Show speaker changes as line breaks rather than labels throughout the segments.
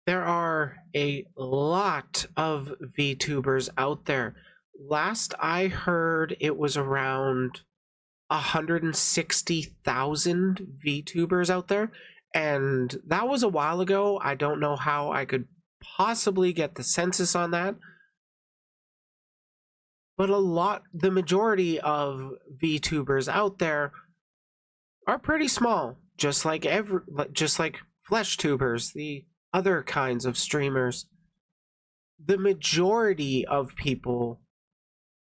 There are a lot of VTubers out there. Last I heard, it was around 160,000 VTubers out there, and that was a while ago. I don't know how I could possibly get the census on that, but the majority of VTubers out there are pretty small, just like flesh tubers, the other kinds of streamers. The majority of people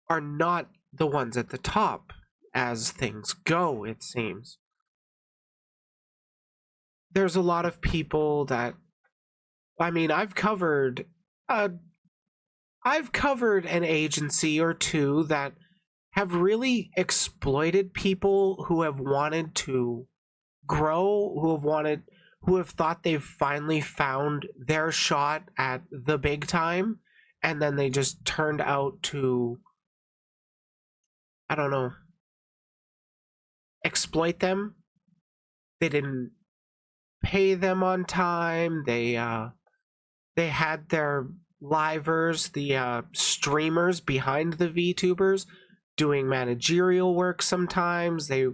are not the ones at the top as things go, it seems. There's a lot of people that uh, I've covered an agency or two that have really exploited people who have wanted to grow, who have thought they've finally found their shot at the big time, and then they just turned out to, I don't know, exploit them. They didn't pay them on time. They had their livers, the streamers behind the VTubers, doing managerial work sometimes. They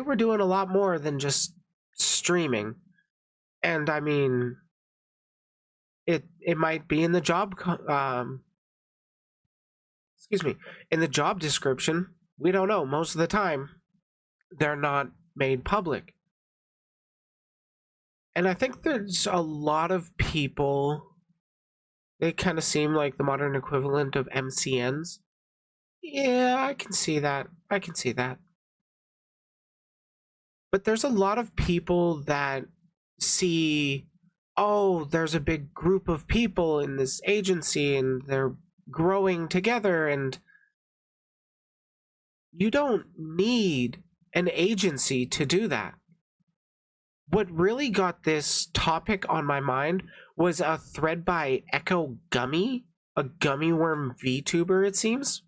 were doing a lot more than just streaming. And I mean, it might be in the in the job description. We don't know. Most of the time, they're not made public. And I think there's a lot of people, they kind of seem like the modern equivalent of MCNs. Yeah, I can see that. I can see that. But there's a lot of people that see, oh, there's a big group of people in this agency and they're growing together, and you don't need an agency to do that. What really got this topic on my mind was a thread by Echo Gummy, a gummy worm VTuber, it seems.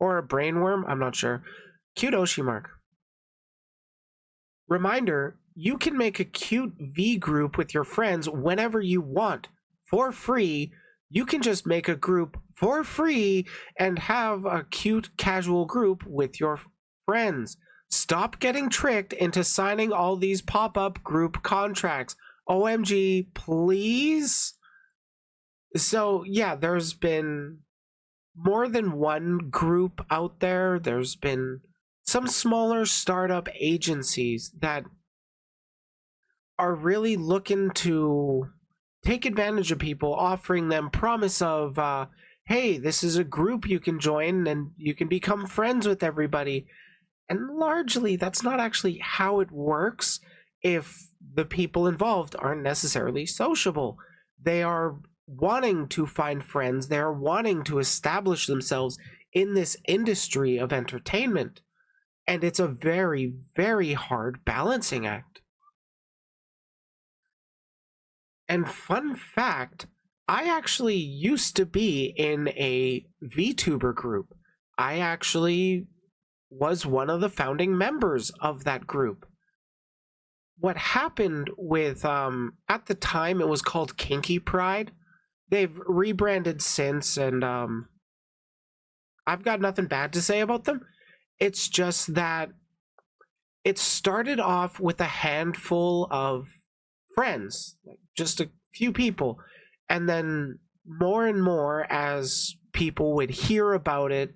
Or a brainworm, I'm not sure. Cute Oshi mark. Reminder, you can make a cute V group with your friends whenever you want, for free. You can just make a group for free and have a cute casual group with your friends. Stop getting tricked into signing all these pop-up group contracts. OMG, please? So, yeah, there's been more than one group out there. There's been some smaller startup agencies that are really looking to take advantage of people, offering them promise of, hey, this is a group you can join and you can become friends with everybody. And largely, that's not actually how it works if the people involved aren't necessarily sociable. They are wanting to find friends. They're wanting to establish themselves in this industry of entertainment. And it's a very, very hard balancing act. And fun fact, I actually used to be in a VTuber group. I actually was one of the founding members of that group. What happened with, at the time it was called Kinky Pride. They've rebranded since, and I've got nothing bad to say about them. It's just that it started off with a handful of friends, like just a few people, and then more and more as people would hear about it,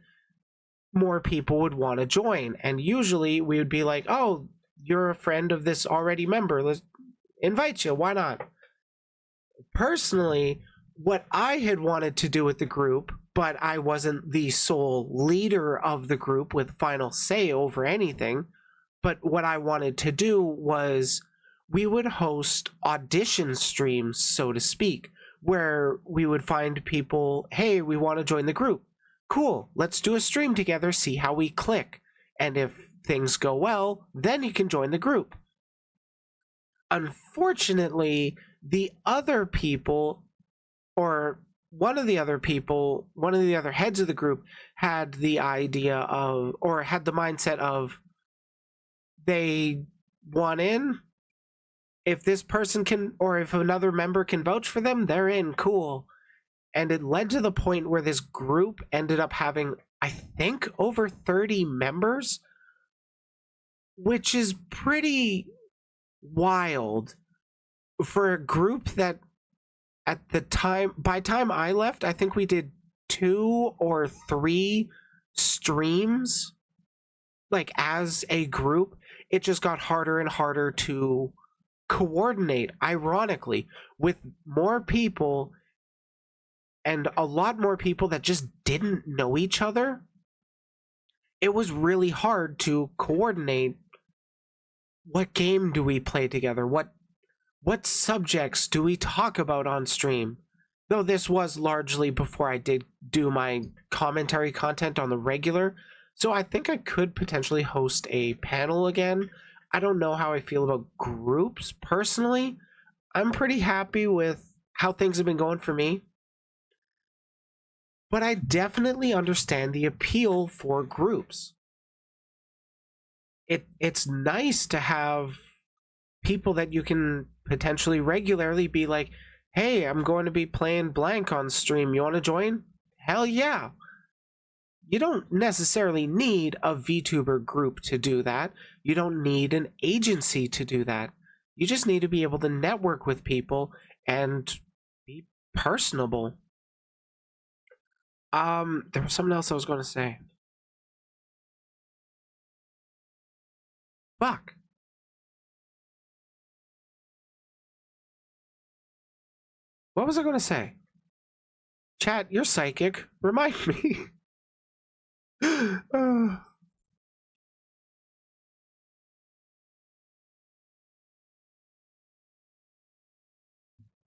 more people would want to join. And usually we would be like, oh, you're a friend of this already member, let's invite you, why not? Personally, what I had wanted to do with the group, but I wasn't the sole leader of the group with final say over anything, but what I wanted to do was we would host audition streams, so to speak, where we would find people, hey, we want to join the group. Cool, let's do a stream together, see how we click. And if things go well, then you can join the group. Unfortunately, the other people, or one of the other heads of the group had the idea of, or had the mindset of, they want in, if this person can, or if another member can vouch for them, they're in, cool. And it led to the point where this group ended up having, I think, over 30 members, which is pretty wild for a group that at the time, by time I left, I think we did 2 or 3 streams, like as a group. It just got harder and harder to coordinate, ironically, with more people, and a lot more people that just didn't know each other. It was really hard to coordinate. What game do we play together? What subjects do we talk about on stream? Though this was largely before I did do my commentary content on the regular, so I think I could potentially host a panel again. I don't know how I feel about groups personally. I'm pretty happy with how things have been going for me. But I definitely understand the appeal for groups. It's nice to have people that you can potentially regularly be like, hey, I'm going to be playing blank on stream. You want to join? Hell yeah. You don't necessarily need a VTuber group to do that. You don't need an agency to do that. You just need to be able to network with people and be personable. There was something else I was going to say. Fuck. What was I going to say? Chat, you're psychic. Remind me.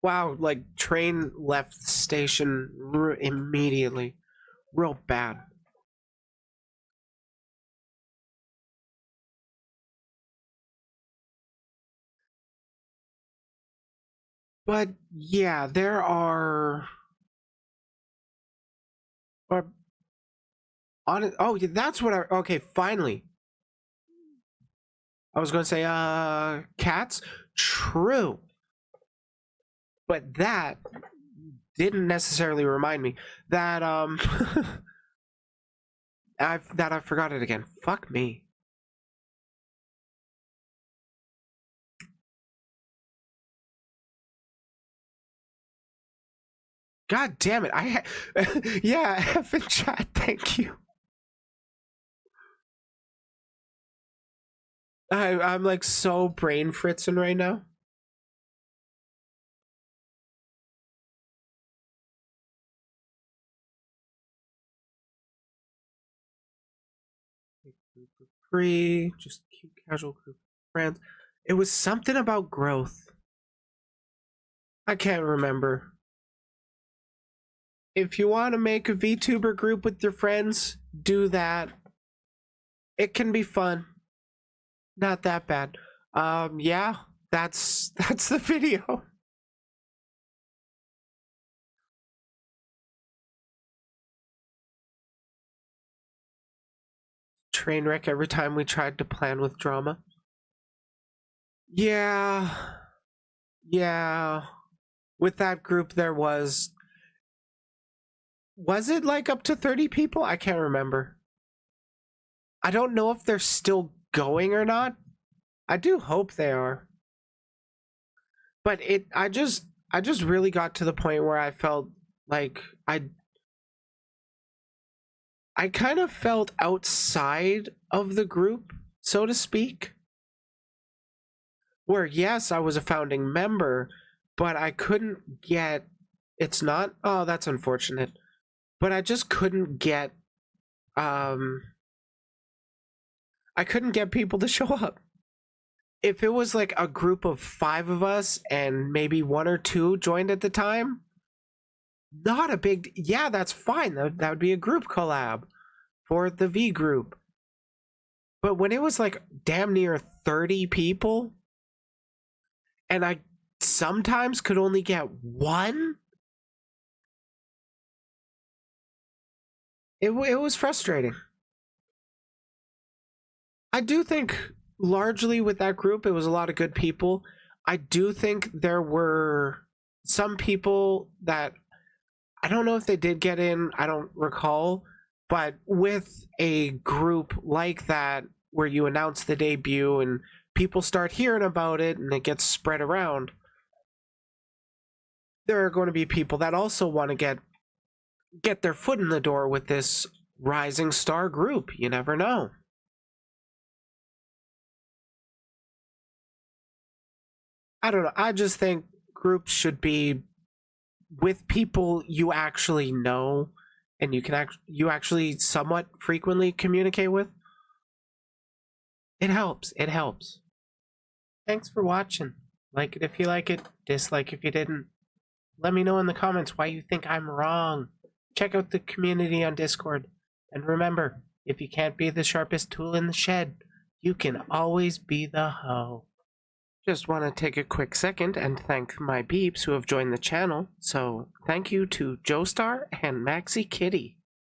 Wow, like train left station immediately. Real bad. But yeah, there are on. Oh, yeah, that's what I. Okay, finally. I was going to say, cats. True. But that didn't necessarily remind me that I forgot it again. Fuck me. God damn it! Yeah, F in chat. Thank you. I'm like so brain fritzing right now. Free, just cute casual group of friends. It was something about growth. I can't remember. If you want to make a VTuber group with your friends, do that. It can be fun. Not that bad. Yeah, that's the video. Train wreck every time we tried to plan with drama. Yeah. With that group there was it like up to 30 people? I can't remember. I don't know if they're still going or not. I do hope they are. But I just really got to the point where I felt like I kind of felt outside of the group, so to speak. Where yes, I was a founding member, but I couldn't get, it's not, oh, that's unfortunate. But I just couldn't get I couldn't get people to show up. If it was like a group of 5 of us and maybe 1 or 2 joined at the time, not a big, yeah, that's fine. That would be a group collab for the V group. But when it was like damn near 30 people and I sometimes could only get 1, it was frustrating. I do think largely with that group, it was a lot of good people. I do think there were some people that, I don't know if they did get in, I don't recall, but with a group like that where you announce the debut and people start hearing about it and it gets spread around, there are going to be people that also want to get their foot in the door with this rising star group. You never know. I don't know. I just think groups should be with people you actually know and you actually somewhat frequently communicate with. It helps. It helps. Thanks for watching. Like it if you like it, dislike if you didn't. Let me know in the comments why you think I'm wrong. Check out the community on Discord. And remember, if you can't be the sharpest tool in the shed, you can always be the hoe. Just want to take a quick second and thank my beeps who have joined the channel. So thank you to Joestar and Maxi Kitty.